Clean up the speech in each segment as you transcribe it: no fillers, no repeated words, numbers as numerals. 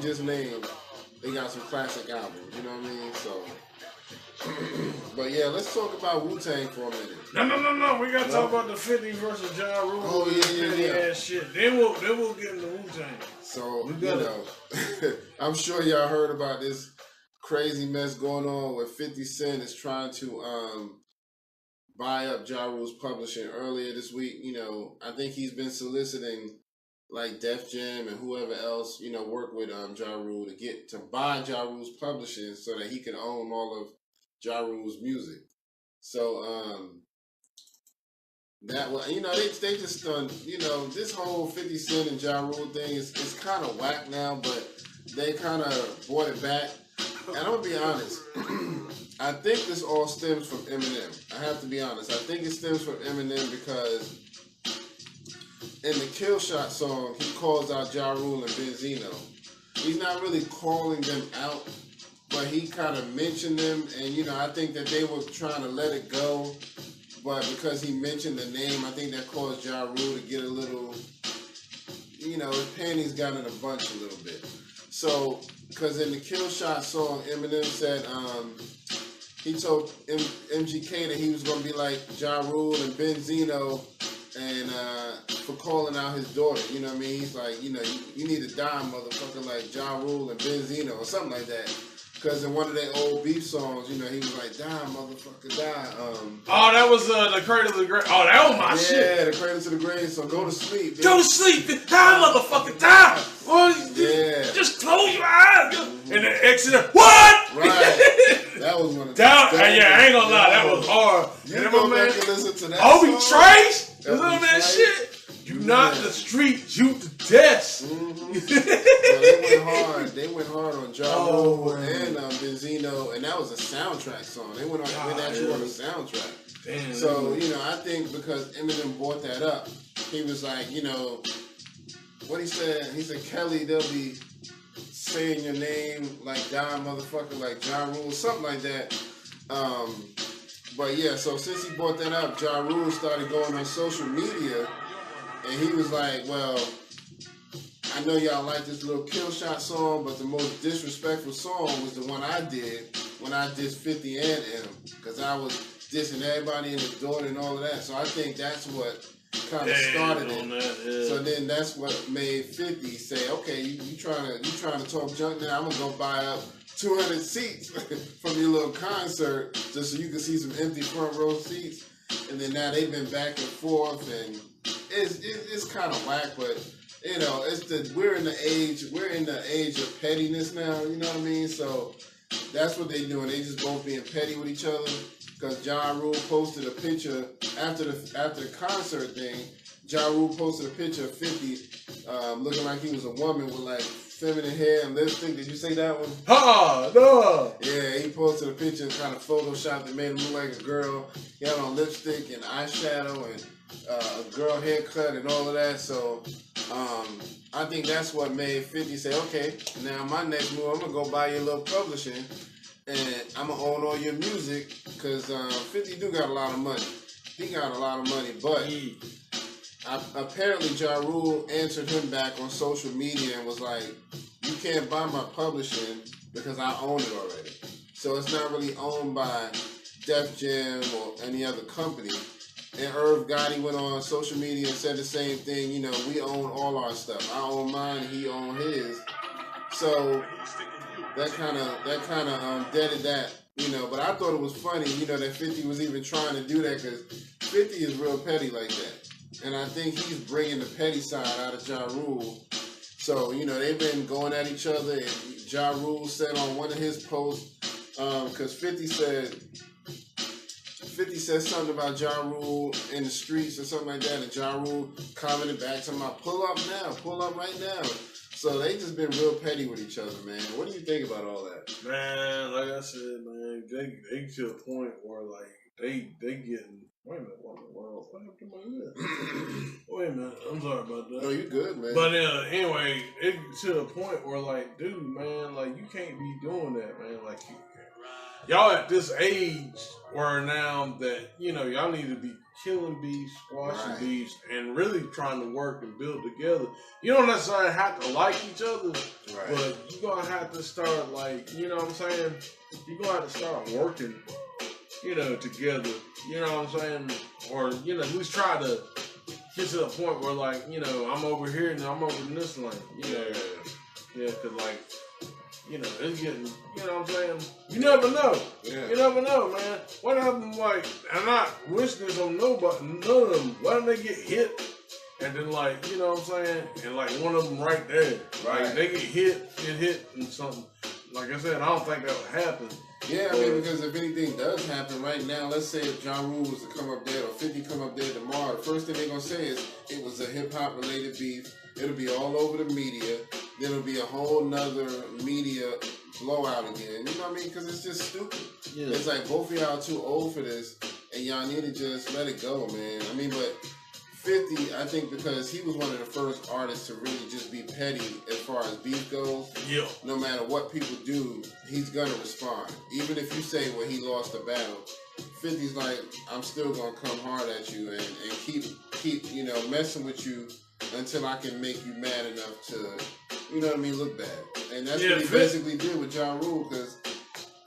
just named, they got some classic albums. You know what I mean? So. But yeah, let's talk about Wu-Tang for a minute. No. We gotta talk about the 50 versus Ja Rule. Oh yeah. Ass shit. Then we'll get into Wu-Tang. So you know, I'm sure y'all heard about this crazy mess going on where 50 Cent is trying to buy up Ja Rule's publishing earlier this week. You know, I think he's been soliciting like Def Jam and whoever else, you know, work with Ja Rule to buy Ja Rule's publishing so that he can own all of Ja Rule's music. So that was, you know, they just done, you know, this whole 50 Cent and Ja Rule thing is kind of whack now, but they kind of brought it back. And I'm gonna be honest, I think this all stems from Eminem. I have to be honest. I think it stems from Eminem because in the Kill Shot song, he calls out Ja Rule and Benzino. He's not really calling them out, but he kind of mentioned them, and you know, I think that they were trying to let it go, but because he mentioned the name, I think that caused Ja Rule to get a little, you know, his panties got in a bunch a little bit. So, because in the Kill Shot song, Eminem said, he told MGK that he was going to be like Ja Rule and Benzino, and for calling out his daughter, you know what I mean? He's like, you know, you need to die, motherfucker, like Ja Rule and Benzino, or something like that. Because in one of their old beef songs, you know, he was like, die, motherfucker, die. Oh, that was the Cradle to the Grave. Oh, that was my shit. Yeah, the Cradle to the Grave, so go to sleep. Bitch. Go to sleep. Die, motherfucker, die. Well, yeah. Just close your eyes. And then exit. What? Right. That was one of the yeah, I ain't gonna lie. That was hard. You go back and listen to that Obi song. Trace? Listen to that shit? You not the street, you the test. Mm-hmm. So they went hard on Ja Rule and Benzino, and that was a soundtrack song. They went actually on a soundtrack. Damn, so, you know, I think because Eminem brought that up, he was like, you know, what he said, Kelly, they'll be saying your name like die motherfucker, like Ja Rule, something like that. But yeah, so since he brought that up, Ja Rule started going on social media, and he was like, well, I know y'all like this little Kill Shot song, but the most disrespectful song was the one I did when I dissed 50 and M, because I was dissing everybody and his daughter and all of that. So I think that's what kind of started it. Yeah. So then that's what made 50 say, okay, you trying to talk junk now? I'm gonna go buy up 200 seats from your little concert just so you can see some empty front row seats. And then now they've been back and forth, and it's kind of whack, but you know, we're in the age of pettiness now. You know what I mean? So that's what they're doing. They just both being petty with each other. Because Ja Rule posted a picture after the concert thing. Ja Rule posted a picture of 50 looking like he was a woman with like feminine hair and lipstick. Did you say that one? No. Yeah, he posted a picture and kind of photoshopped that made him look like a girl. He had on lipstick and eyeshadow and a girl haircut and all of that. So I think that's what made 50 say, okay, now my next move, I'm going to go buy your little publishing and I'm going to own all your music, because 50 do got a lot of money. He got a lot of money, but apparently Ja Rule answered him back on social media and was like, you can't buy my publishing because I own it already. So it's not really owned by Def Jam or any other company. And Irv Gotti went on social media and said the same thing. You know, we own all our stuff. I own mine, he owned his. So that kind of deaded that, you know. But I thought it was funny, you know, that 50 was even trying to do that, because 50 is real petty like that. And I think he's bringing the petty side out of Ja Rule. So, you know, they've been going at each other. And Ja Rule said on one of his posts, because 50 said something about Ja Rule in the streets or something like that, and Ja Rule commented back to him, pull up now, pull up right now. So they just been real petty with each other, man. What do you think about all that? Man, like I said, man, they to a point where like they getting. Wait a minute, what in the world? What happened to my list? Wait a minute, I'm sorry about that. No, you good, man. But anyway, it's to a point where like, dude, man, like you can't be doing that, man. Like y'all at this age where now that, you know, y'all need to be killing beefs, squashing beefs, and really trying to work and build together. You don't necessarily have to like each other, but you're gonna have to start like, you know what I'm saying? You're gonna have to start working, you know, together. You know what I'm saying? Or, you know, at least try to get to the point where like, you know, I'm over here and I'm over in this lane. You know, yeah, cause like, you know, it's getting, you know what I'm saying? You never know. Yeah. You never know, man. What happened, like, I'm not wishing this on nobody, none of them. Why don't they get hit? And then, like, you know what I'm saying? And, like, one of them right there. Right. Like, they get hit, and something. Like I said, I don't think that would happen. Yeah, I mean, because if anything does happen right now, let's say if Ja Rule was to come up dead or 50 come up dead tomorrow, the first thing they're going to say is it was a hip-hop related beef. It'll be all over the media. Then it'll be a whole nother media blowout again. You know what I mean? Because it's just stupid. Yeah. It's like both of y'all too old for this, and y'all need to just let it go, man. I mean, but 50, I think because he was one of the first artists to really just be petty as far as beef goes. Yeah. No matter what people do, he's going to respond. Even if you say, well, he lost the battle, 50's like, I'm still going to come hard at you and keep, you know, messing with you until I can make you mad enough to, you know what I mean, look bad. And that's what he basically did with Ja Rule, because,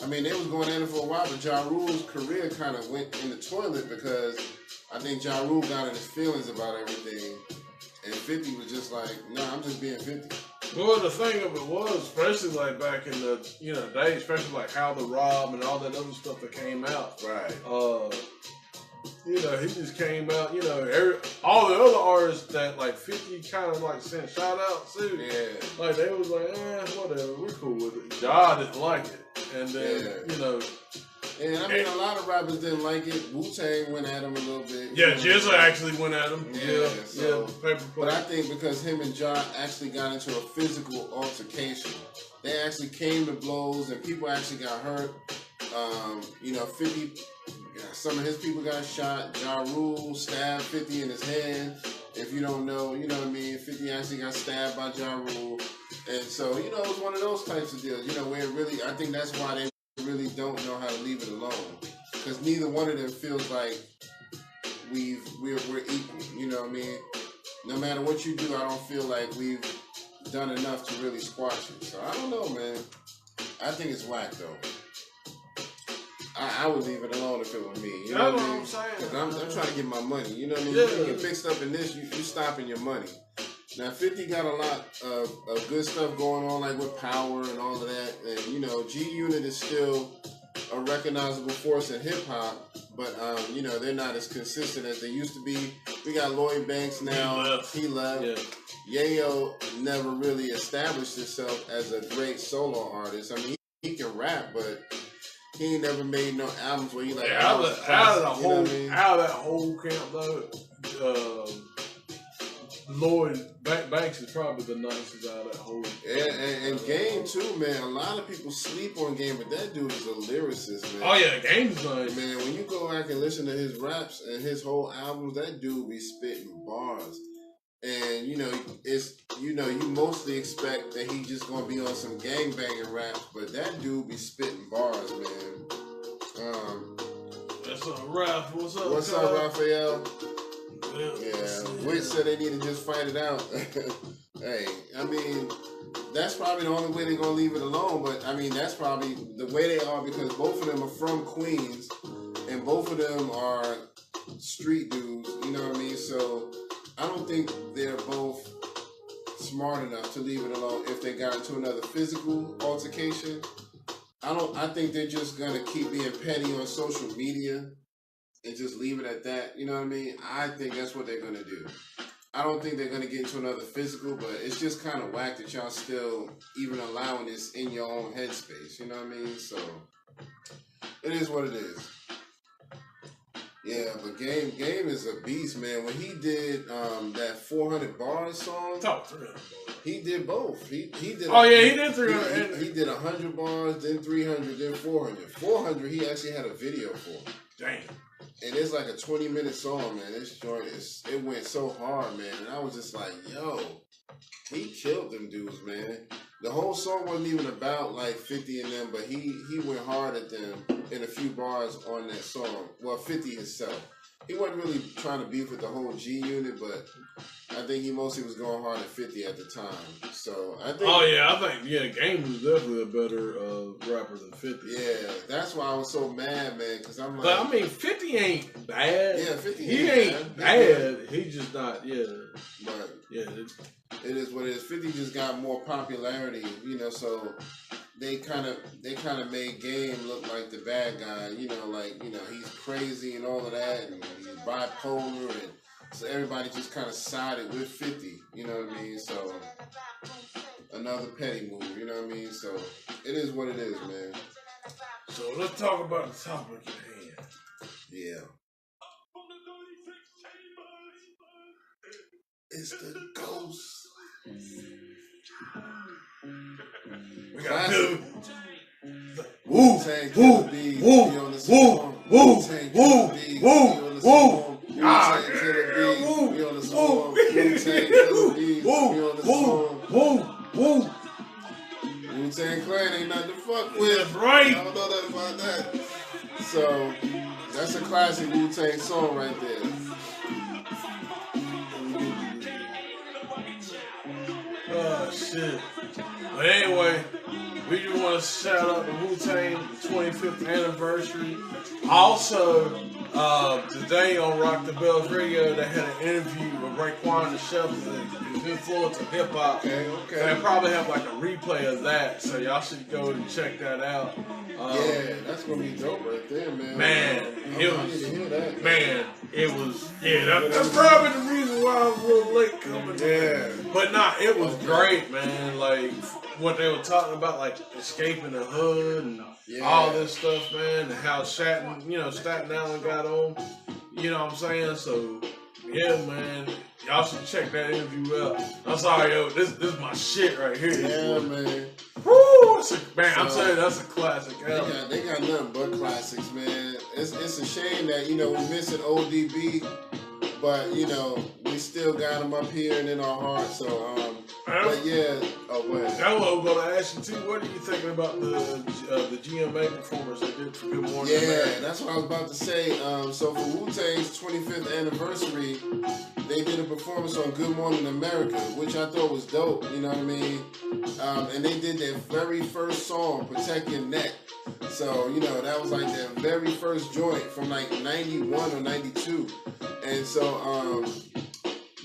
I mean, they was going at it for a while, but Ja Rule's career kind of went in the toilet because I think Ja Rule got in his feelings about everything, and 50 was just like, nah, I'm just being 50. Well, the thing of it was, especially like back in the, you know, days, especially like How the Rob and all that other stuff that came out. Right. You know, he just came out, you know, all the other artists that like 50 kind of like sent shout outs to. Yeah. Like they was like, whatever, we're cool with it. Ja didn't like it. And then, you know. And I mean, a lot of rappers didn't like it. Wu-Tang went at him a little bit. Yeah, Jizza actually went at him. But I think because him and Ja actually got into a physical altercation, they actually came to blows and people actually got hurt. You know, 50, some of his people got shot. Ja Rule stabbed 50 in his head. If you don't know, you know what I mean? 50 actually got stabbed by Ja Rule. And so, you know, it was one of those types of deals, you know, where it really, I think that's why they really don't know how to leave it alone, because neither one of them feels like we're equal. You know what I mean? No matter what you do, I don't feel like we've done enough to really squash it. So I don't know, man. I think it's whack though. I would leave it alone if it were me. You know what I mean? Because I'm trying to get my money. You know what I mean? Yeah. You get mixed up in this, you stopping your money. Now, 50 got a lot of good stuff going on, like with Power and all of that. And, you know, G-Unit is still a recognizable force in hip-hop, but, you know, they're not as consistent as they used to be. We got Lloyd Banks now. He left. Yeah. Yayo never really established himself as a great solo artist. I mean, he can rap, but he ain't never made no albums where he like... Yeah, out of that whole camp, though, Lloyd Banks is probably the nicest out of that whole. And Game too, man. A lot of people sleep on Game, but that dude is a lyricist, man. Oh yeah, Game's nice, man. When you go back and listen to his raps and his whole albums, that dude be spitting bars. And you know, you mostly expect that he's just gonna be on some gangbanging raps, but that dude be spitting bars, man. What's up, Ralph? What's up, Raphael? Yeah, Witch said they need to just fight it out. Hey, I mean, that's probably the only way they're going to leave it alone, but I mean, that's probably the way they are because both of them are from Queens and both of them are street dudes, you know what I mean? So I don't think they're both smart enough to leave it alone if they got into another physical altercation. I think they're just going to keep being petty on social media and just leave it at that. You know what I mean? I think that's what they're going to do. I don't think they're going to get into another physical, but it's just kind of whack that y'all still even allowing this in your own headspace. You know what I mean? So, it is what it is. Yeah, but Game is a beast, man. When he did that 400 bars song, he did both. He did. Oh yeah, he did 300. He did 100 bars, then 300, then 400. 400, he actually had a video for. Damn. And it's like a 20-minute song, man. This joint it went so hard, man. And I was just like, yo, he killed them dudes, man. The whole song wasn't even about like 50 and them, but he went hard at them in a few bars on that song. Well, 50 himself. he wasn't really trying to beef with the whole G Unit, but I think he mostly was going hard at 50 at the time. So I think. Oh yeah, I think Game was definitely a better rapper than 50. Yeah, that's why I was so mad, man. Because I'm like, but I mean, 50 ain't bad. Yeah, 50. He ain't bad. He's just not. Yeah, but yeah, it is what it is. 50 just got more popularity, you know. So they kind of made Game look like the bad guy, you know, like he's crazy and all of that, and he's bipolar, and so everybody just kind of sided with 50, you know what I mean? So another petty move, you know what I mean? So it is what it is, man. So let's talk about the topic at hand. Yeah. It's the ghost. We got two. Wu-Tang Killer Bees, Wu-Tang Killer Bees, Wu-Tang Killer Bees, we on the swarm. Wu-Tang Killer Bees, we on the swarm. Wu-Tang Clan ain't nothing to fuck with. That's right. I don't know nothing about that. So, that's a classic Wu-Tang song right there. Oh, shit. But anyway, we just want to shout out the Wu-Tang 25th anniversary. Also, today on Rock the Bells Radio, they had an interview with Raekwon the Chef, his influence in hip hop. Okay. They probably have like a replay of that, so y'all should go and check that out. Yeah, that's gonna be dope right there, man. That's probably the reason why I was a little late coming. Yeah. But nah, it was great, man. Like what they were talking about, like escaping the hood and all this stuff, man, and how Staten Island got on. You know what I'm saying? So yeah, man. Y'all should check that interview out. I'm sorry, yo. This is my shit right here. Yeah, man. Woo! I'm telling you, that's a classic. They got nothing but classics, man. It's a shame that, we're missing ODB, but, we still got him up here and in our hearts. So, but yeah. Oh, go ahead. I was going to ask you, too, what are you thinking about the GMA performance they did for Good Morning America? Yeah, that's what I was about to say. So for Wu-Tang's 25th anniversary, they did a performance on Good Morning America, which I thought was dope, you know what I mean? And they did their very first song, Protect Your Neck. So, that was like their very first joint from like 91 or 92. And so,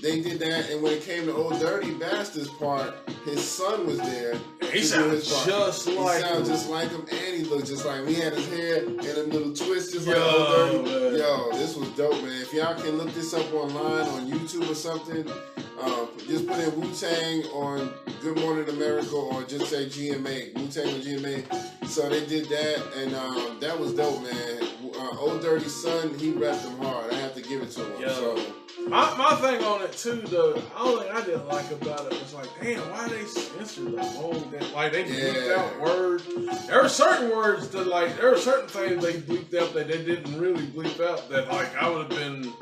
they did that, and when it came to Old Dirty Bastards part, his son was there. He sounded just like him. Just like him, and he looked just like him. He had his hair and a little twist just like Old Dirty. Man. Yo, this was dope, man. If y'all can look this up online on YouTube or something, just put in Wu-Tang on Good Morning America or just say GMA, Wu-Tang on GMA. So they did that, and that was dope, man. Old Dirty's son, he repped him hard. I have to give it to him. So. My thing on it too, though, the only thing I didn't like about it was like, damn, why they censored the whole damn, like they bleeped out words. There were certain words that there were certain things they bleeped out that they didn't really bleep out that I would have been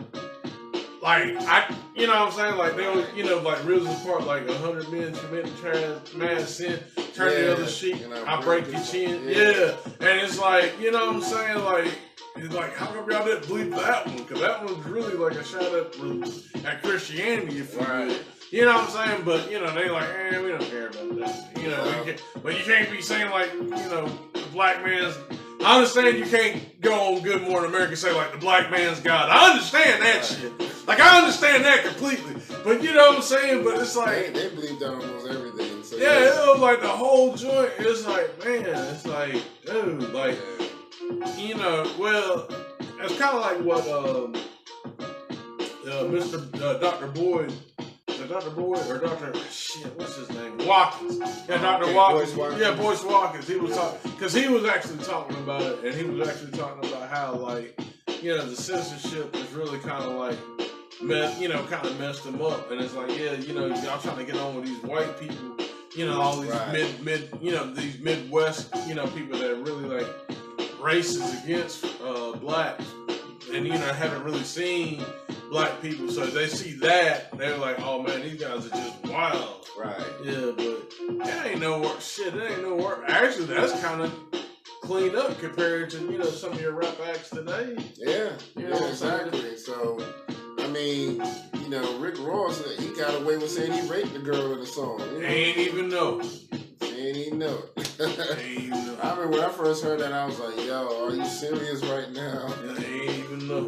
you know what I'm saying? Like they were, like reels apart, like 100 men commit mad sin, turn the other cheek, I break your chin. Yeah. And it's like, you know what I'm saying? It's like, how come y'all didn't bleep that one? Because that one's really like a shot at Christianity, if you will. You know what I'm saying? But, they like, we don't care about that. But you can't be saying the black man's... I understand you can't go on Good Morning America and say, the black man's God. I understand that shit. I understand that completely. But you know what I'm saying? But it's like... They believed that almost everything. So yeah, it was like the whole joint. It's like, man, it's like, dude, well, it's kind of like what Dr. Boyd, Dr. Boyd or Dr. what's his name? Watkins. Yeah, Dr. Watkins. Boyce Watkins. He was talking because he was actually talking about it, and he was actually talking about how the censorship is really kind of kind of messed him up, and it's like, y'all trying to get on with these white people, all these these Midwest, people that are really racist against blacks, and haven't really seen black people, so they see that they're like, oh man, these guys are just wild. Right. Yeah, but it ain't no work. Shit, it ain't no work. Actually, that's kind of clean up compared to, you know, some of your rap acts today. Yeah, You know exactly. So, I mean, you know, Rick Ross, he got away with saying he raped the girl in the song. You know? Ain't even know. Ain't even know. Ain't even know. I remember when I first heard that, I was like, yo, are you serious right now? Ain't even know.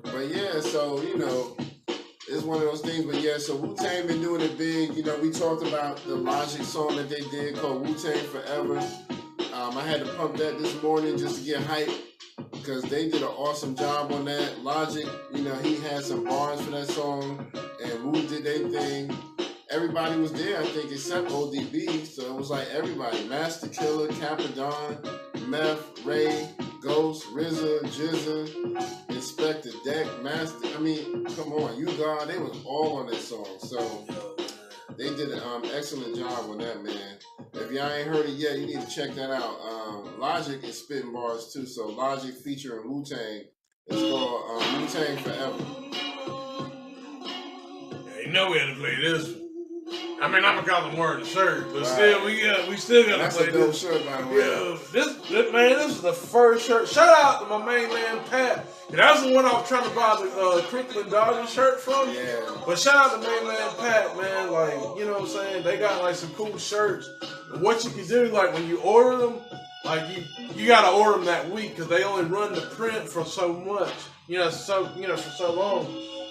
But yeah, so, you know, it's one of those things. But yeah, so Wu-Tang been doing it big. You know, we talked about the Logic song that they did called Wu-Tang Forever. I had to pump that this morning just to get hype because they did an awesome job on that. Logic, you know, he had some bars for that song, and Wu did their thing. Everybody was there, I think, except ODB. So it was like everybody: Master Killer, Capadon, Meth, Ray, Ghost, RZA, Jizza, Inspector Deck, Master. I mean, come on, You God, they was all on that song. So they did an excellent job on that, man. If y'all ain't heard it yet, you need to check that out. Logic is spitting bars too. So Logic featuring Wu-Tang. It's called Wu-Tang Forever. Yeah, you know we had to play this. I mean, I'm gonna call them wearing the shirt, but right. still, we still gotta That's play a dope this. shirt, by the way. Yeah, this is the first shirt. Shout out to my main man Pat. That's the one I was trying to buy the Crickland Dodgers shirt from. Yeah. But shout out to main man Pat, man. Like, you know what I'm saying? They got like some cool shirts. And what you can do, like when you order them, like you gotta order them that week because they only run the print for so much. For so long.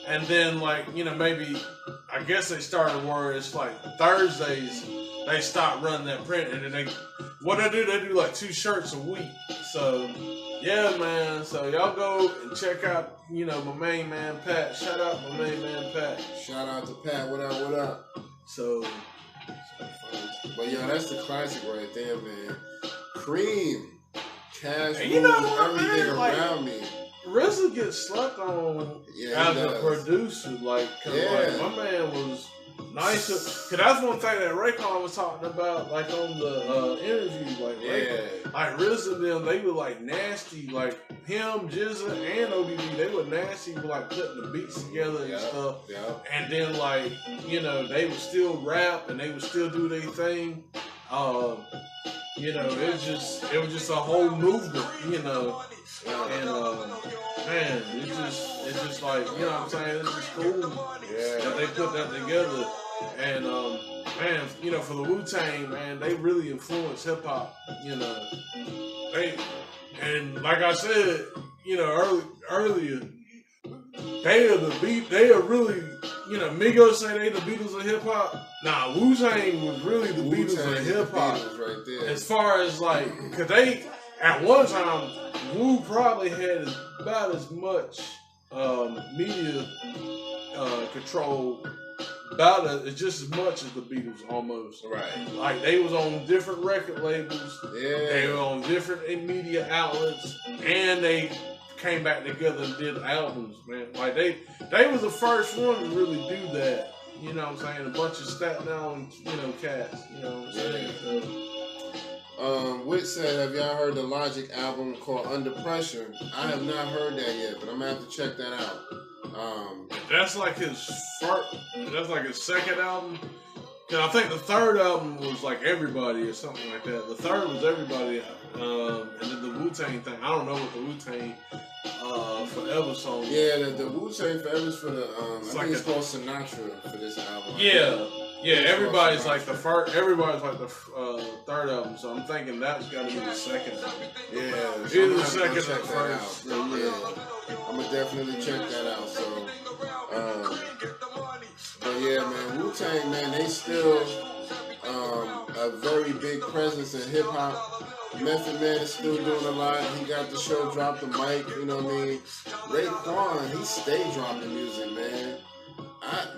And then, like, you know, maybe, I guess they started where it's like Thursdays, they stop running that print. And then they do like 2 shirts a week. So, yeah, man. So, y'all go and check out, you know, my main man, Pat. Shout out my main man, Pat. Shout out to Pat. What up, what up? So but yeah, that's the classic right there, man. Cream. Cash, you know what, everything man? Like, around me. RZA gets slept on as a producer, like, cause like my man was nice. Cause that's one thing that Raycon was talking about, like on the interview, like like RZA and them, they were like nasty, like him, Jizza, and ODB, they were nasty, like putting the beats together and stuff. And then like, you know, they would still rap and they would still do their thing. You know, it was just a whole movement, you know. And man, it's just like, you know what I'm saying, it's just cool that they put that together. And man, you know, for the Wu-Tang, man, they really influenced hip hop, you know. And like I said, you know, earlier, they are really, you know, Migos say they the Beatles of hip hop. Nah, Wu-Tang was really the Beatles of hip hop. Right there. As far as like, cause they, at one time, Wu probably had about as much media control, just as much as the Beatles almost. Right. Like they was on different record labels. Yeah. They were on different media outlets, and they came back together and did albums, man. Like they was the first one to really do that. You know what I'm saying? A bunch of Staten Island, you know, cats. You know what I'm saying? Whit said, have y'all heard the Logic album called Under Pressure? I have not heard that yet, but I'm gonna have to check that out. That's like his first. That's like his second album. Cause I think the third album was like Everybody or something like that. The third was Everybody, and then the Wu-Tang thing. I don't know what the Wu-Tang Forever song. Yeah, the Wu-Tang Forever is for the I think it's called Sinatra for this album. Yeah, Everybody's like the first. Everybody's like the third album. So I'm thinking that's got to be the second album. Yeah, so either the second or the first. Yeah, I'm gonna definitely check that out. So, but yeah, man, Wu-Tang, man, they still a very big presence in hip hop. Method Man is still doing a lot. He got the show Drop the Mic, you know what I mean? Raekwon, he stayed dropping music, man.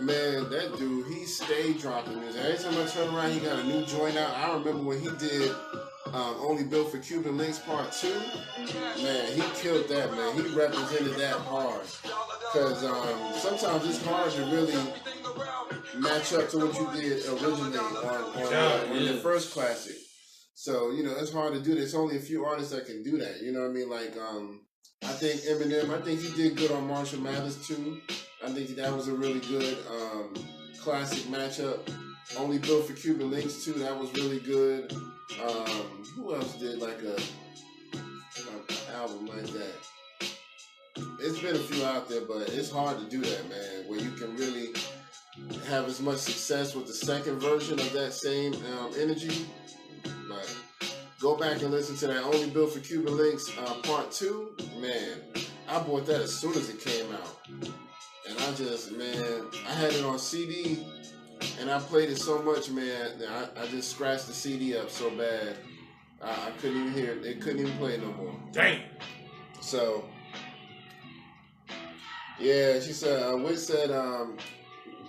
Man, that dude, he stayed dropping music. Every time I turn around, he got a new joint out. I remember when he did Only Built for Cuban Links Part 2. Man, he killed that, man. He represented that hard. Because sometimes it's hard to really match up to what you did originally on your first classic. So, you know, it's hard to do this. Only a few artists that can do that. You know what I mean? Like, I think Eminem, I think he did good on Marshall Mathers too. I think that was a really good classic matchup. Only Built for Cuban Links too, that was really good. Who else did like a been a few out there, but it's hard to do that, man. Where you can really have as much success with the second version of that same energy. But go back and listen to that Only Built for Cuban Links Part 2. Man, I bought that as soon as it came out. And I had it on CD, and I played it so much, man, that I just scratched the CD up so bad, I couldn't even hear it. It couldn't even play no more. Dang. So, yeah, she said, Whit said,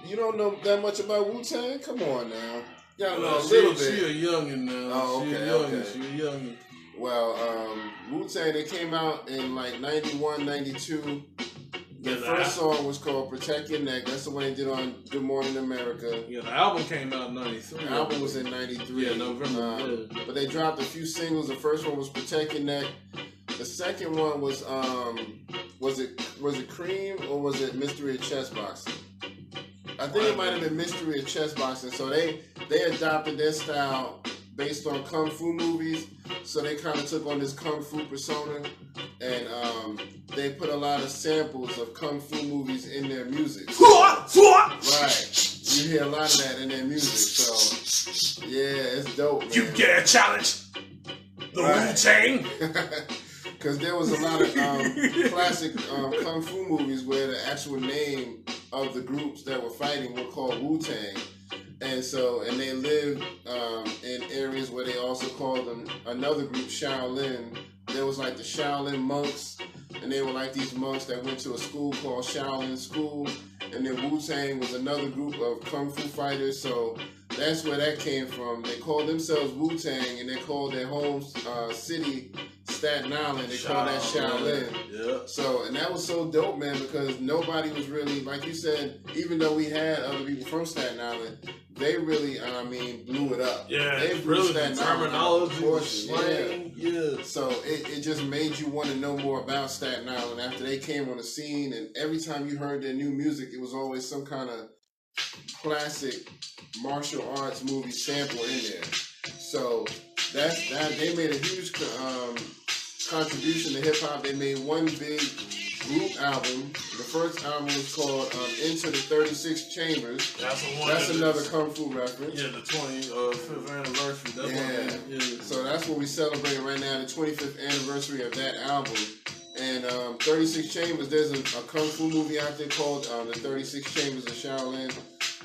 you don't know that much about Wu-Tang? Come on now. You gotta know a little bit. She a youngin' now. Oh, okay, She a youngin'. Well, Wu-Tang, they came out in like 91, 92. The first song was called Protect Your Neck. That's the one they did on Good Morning America. Yeah, the album came out in 93. The album was in 93. Yeah, November. But they dropped a few singles. The first one was Protect Your Neck. The second one was it Cream or was it Mystery of Chess Boxing? I think it might have been Mystery of Chess Boxing. So they adopted their style based on kung fu movies. So they kind of took on this kung fu persona, and they put a lot of samples of kung fu movies in their music. Right. You hear a lot of that in their music. So yeah, it's dope, man. You get a challenge. The Wu-Tang. Because there was a lot of classic kung fu movies where the actual name of the groups that were fighting were called Wu-Tang. And they lived in areas where they also called them another group Shaolin. There was like the Shaolin monks, and they were like these monks that went to a school called Shaolin School. And then Wu-Tang was another group of kung fu fighters. So that's where that came from. They called themselves Wu-Tang, and they called their home city Staten Island. They called that Shaolin. Yeah. So, and that was so dope, man, because nobody was really, like you said, even though we had other people from Staten Island, they really, blew it up. Yeah, they blew really Staten terminology, slang, yeah. So it just made you want to know more about Staten Island after they came on the scene, and every time you heard their new music, it was always some kind of classic martial arts movie sample in there. So that they made a huge contribution to hip hop. They made one big group album. The first album was called Into the 36 Chambers. That's another kung fu reference. Yeah, the 25th anniversary. That's So that's what we're celebrating right now, the 25th anniversary of that album. And 36 Chambers, there's a kung fu movie out there called The 36 Chambers of Shaolin.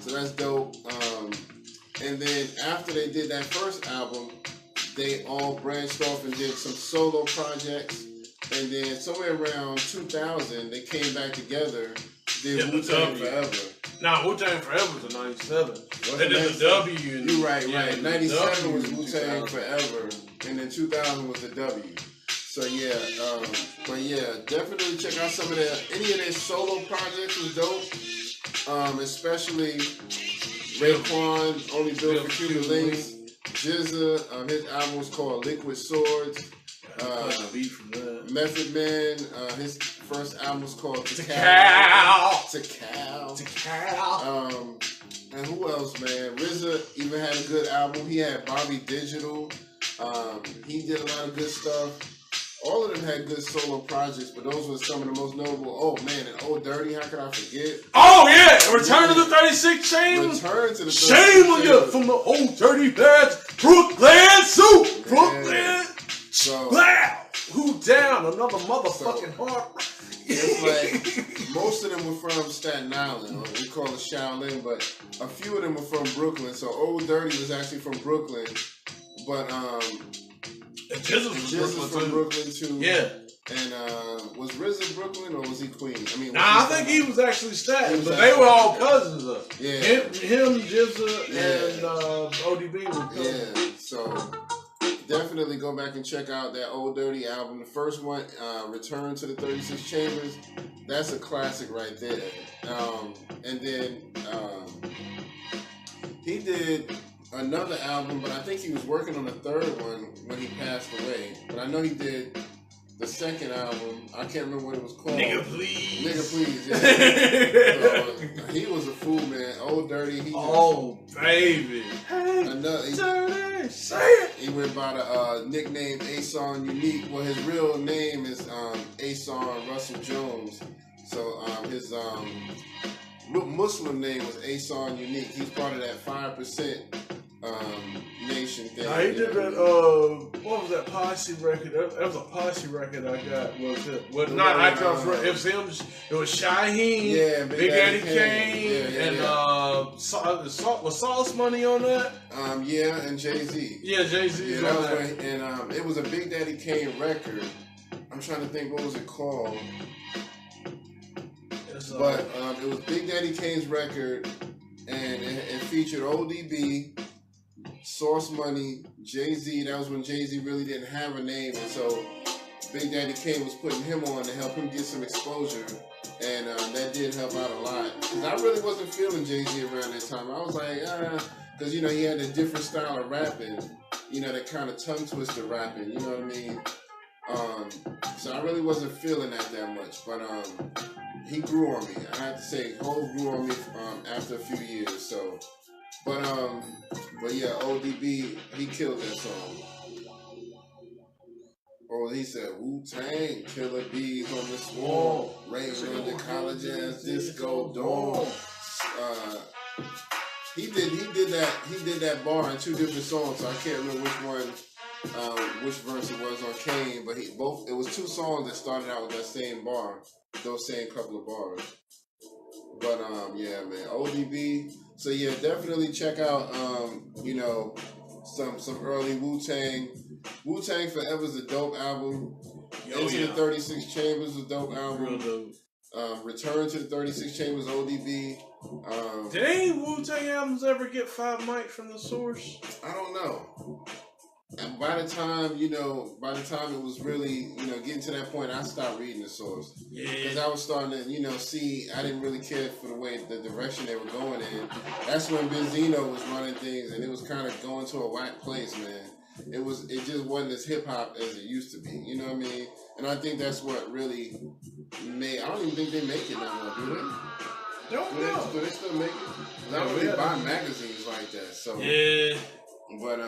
So that's dope. And then after they did that first album, they all branched off and did some solo projects. And then somewhere around 2000, they came back together, did Wu-Tang Forever. Nah, Wu-Tang Forever was in 97. They did the W. You're right. 97 was Wu-Tang Forever, and then 2000 was the W. So yeah, but yeah, definitely check out some of any of their solo projects was dope. Especially Raekwon, Only Built for Cuban Links. GZA, his album was called Liquid Swords. Method Man, his first album was called Tikal. And who else, man? RZA even had a good album. He had Bobby Digital. He did a lot of good stuff. All of them had good solo projects, but those were some of the most notable. Oh man, and Old Dirty, how could I forget? Oh yeah, Return to the 36 Chambers. Return to the 36 Shame on you from the Old Dirty Bad Brooklyn Soup. Brooklyn. So, wow. Who down? Another motherfucking heart. It's like most of them were from Staten Island, or we call it Shaolin, but a few of them were from Brooklyn. So Old Dirty was actually from Brooklyn, but GZA was from Brooklyn too. Yeah. And was RZA Brooklyn or was he Queens? I think he was actually Staten, but they were all cousins of. Yeah. Him, GZA, and ODB were cousins. Yeah. So definitely go back and check out that Old Dirty album. The first one, Return to the 36 Chambers. That's a classic right there. And then he did another album, but I think he was working on the third one when he passed away. But I know he did the second album. I can't remember what it was called. Nigga Please. Nigga Please, yeah. So, he was a fool, man. Old Dirty. Baby. Dirty, say it. He went by the nickname Ason Unique. Well, his real name is Ason Russell Jones. So his Muslim name was Ason Unique. He's part of that 5% nation thing. Now, he did that. What was that Posse record? That was a Posse record I got. Was it? Was not Icons. It was him. It was Shaheem. Yeah, Big Daddy Kane, and was Sauce Money on that? Yeah, and Jay-Z. Yeah, Jay-Z. Yeah, that was right. And it was a Big Daddy Kane record. I'm trying to think, what was it called? But it was Big Daddy Kane's record, and it featured ODB, Source Money, Jay-Z. That was when Jay-Z really didn't have a name, and so Big Daddy Kane was putting him on to help him get some exposure, and that did help out a lot. Because I really wasn't feeling Jay-Z around that time. I was like, because, you know, he had a different style of rapping, you know, that kind of tongue-twister rapping, you know what I mean? So I really wasn't feeling that much, but he grew on me. I have to say, Hov grew on me after a few years. So, but yeah, ODB, he killed that song. Oh, he said Wu-Tang, killer bees on the swarm, rain on the college ass disco dorm. He did that bar in two different songs. So I can't remember which verse it was on Kane, but it was two songs that started out with that same bar, those same couple of bars. But yeah, man, ODB. So yeah, definitely check out you know, some early Wu-Tang. Wu-Tang Forever's a dope album. Into the 36 Chambers is a dope album. Real dope. Return to the 36 Chambers, ODB. Did any Wu-Tang albums ever get 5 mics from the source? I don't know. And by the time it was really, you know, getting to that point, I stopped reading the source. Yeah. Because I was starting to, you know, see, I didn't really care for the direction they were going in. That's when Benzino was running things, and it was kind of going to a whack place, man. It just wasn't as hip hop as it used to be. You know what I mean? And I think that's what really made. I don't even think they make it no more, do they? Do they still make it? I don't really buy magazines like that. So yeah. But